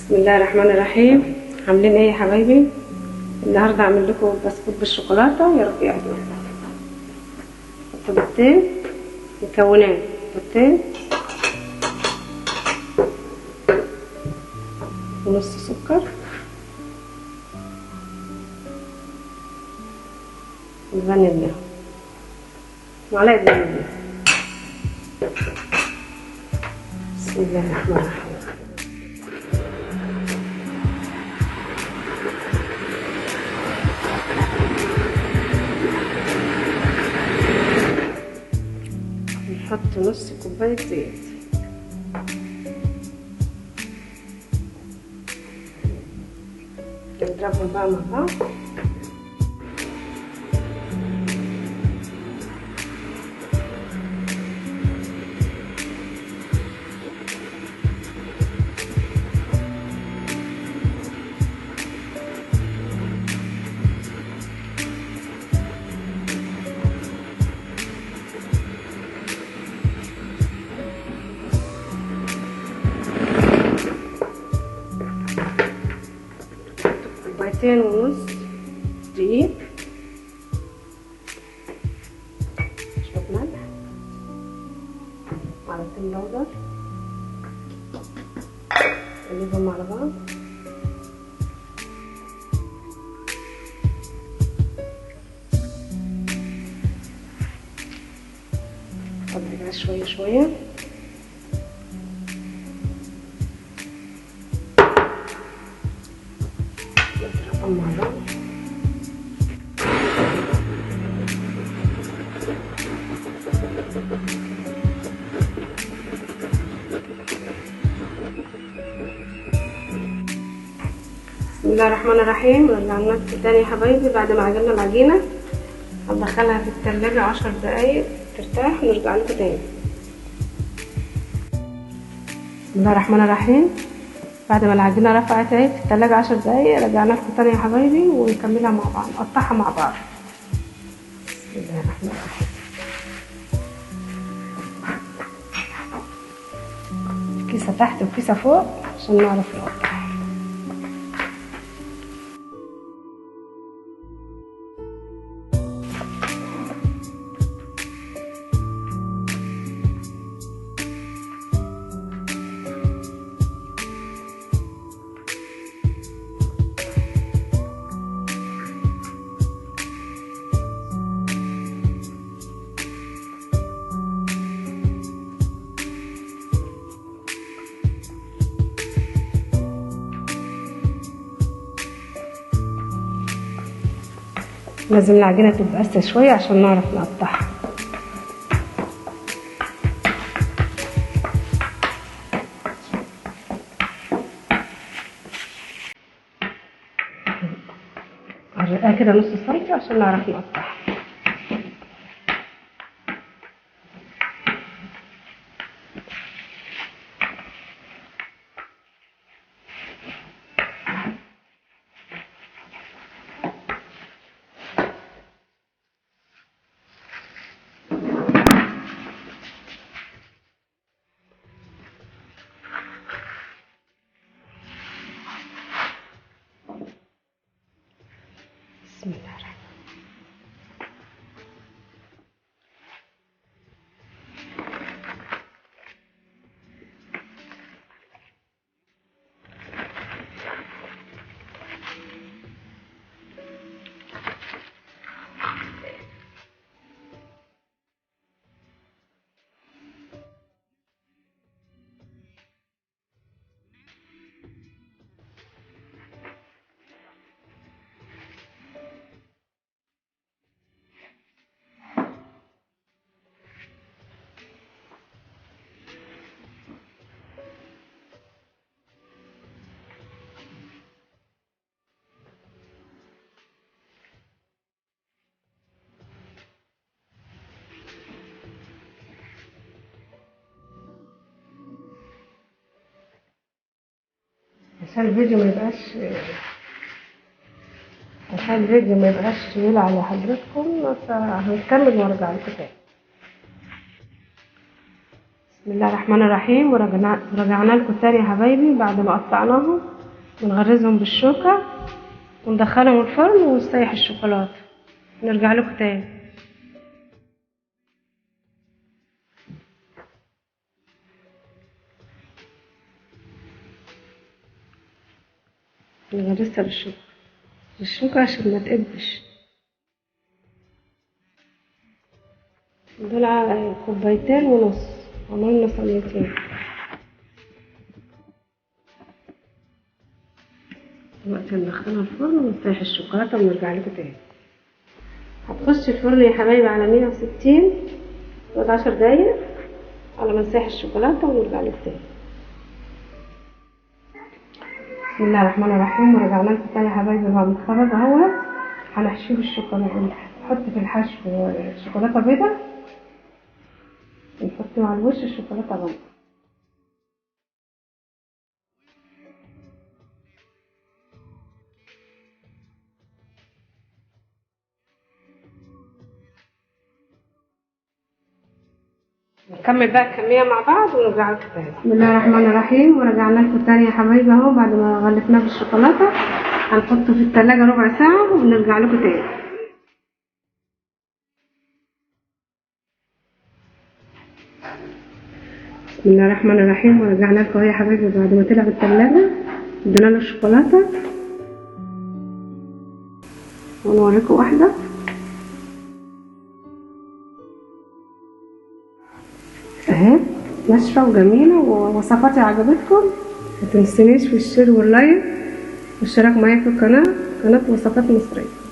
بسم الله الرحمن الرحيم. عاملين ايه يا حبايبي؟ النهارده اعمل لكم بسكوت بالشوكولاته، يا رب يعجبكم. حطوا بيضتين، مكونات بيضتين ونص سكر وفانيليا، معلقه فانيليا. بسم الله الرحمن الرحيم. نحط نص كوبايه زيت، نضربهم بقى مع بعض. كوبايتين ونص دقيق، شوية ملح، معلقتين بودر، نقلبهم على بعض. نطلع شوية شوية. نضربهم مع بعض. بسم الله الرحمن الرحيم. رجعنا لكم تاني يا حبايبي بعد ما عجننا العجينه. هندخلها في التلاجة 10 دقايق ترتاح ونرجع لكم تاني. بسم الله الرحمن الرحيم. بعد ما العجينه رفعت اهي في التلاجة 10 دقايق، رجعنا لكم تاني يا حبايبي ونكملها مع بعض، نقطعها مع بعض. بسم الله الرحمن الرحيم. كيسه تحت وكيسه فوق عشان نعرف نقطع. لازم العجينه تبقى قاسيه شويه عشان نعرف نقطعها. هرقها كده نص سنتي عشان نعرف نقطعها. بسم الله الرحمن الرحيم. عشان الفيديو ما يبقاش طويل على حضرتكم، فهنكمل وارجع لكم تاني. بسم الله الرحمن الرحيم. ورجعنا لكم تاني يا حبايبي بعد ما قطعناهم. ونغرزهم بالشوكة وندخلهم الفرن ونسيح الشوكولاتة. نرجع لكم تاني. نغرزها بالشوكة عشان ما تقبش. دول كوبايتين ونص، عملنا صينيتين. دلوقتي هندخلها الفرن ونسيح الشوكولاتة ونرجع لكم تاني. هتخش الفرن يا حبايبي على 160 تقعد 10 دقايق على ما نسيح الشوكولاتة ونرجع لكم تاني. بسم الله الرحمن الرحيم. ورجعنا لكم تاني يا حبايبي. هو متخرج اهو. هنحشيه بالشوكولاتة. نحط في الحشو شوكولاتة بيضة ونحط على الوش الشوكولاتة بيضة. نكمل بقى الكمية مع بعض ونرجع لكم تاني. بسم الله الرحمن الرحيم. ورجعنا لكم تاني يا حبايبي اهو. بعد ما غلفناه بالشوكولاتة هنحطه في التلاجة ربع ساعة ونرجع لكم تاني. بسم الله الرحمن الرحيم. ورجعنا لكم اهو يا حبايبي بعد ما طلع بالتلاجة. ادينا له الشوكولاتة ونوريكم واحدة اهي ناشفة وجميلة. ووصفاتي عجبتكم متنسونيش في الشير واللايك والاشتراك معايا في القناة، قناة وصفات مصرية.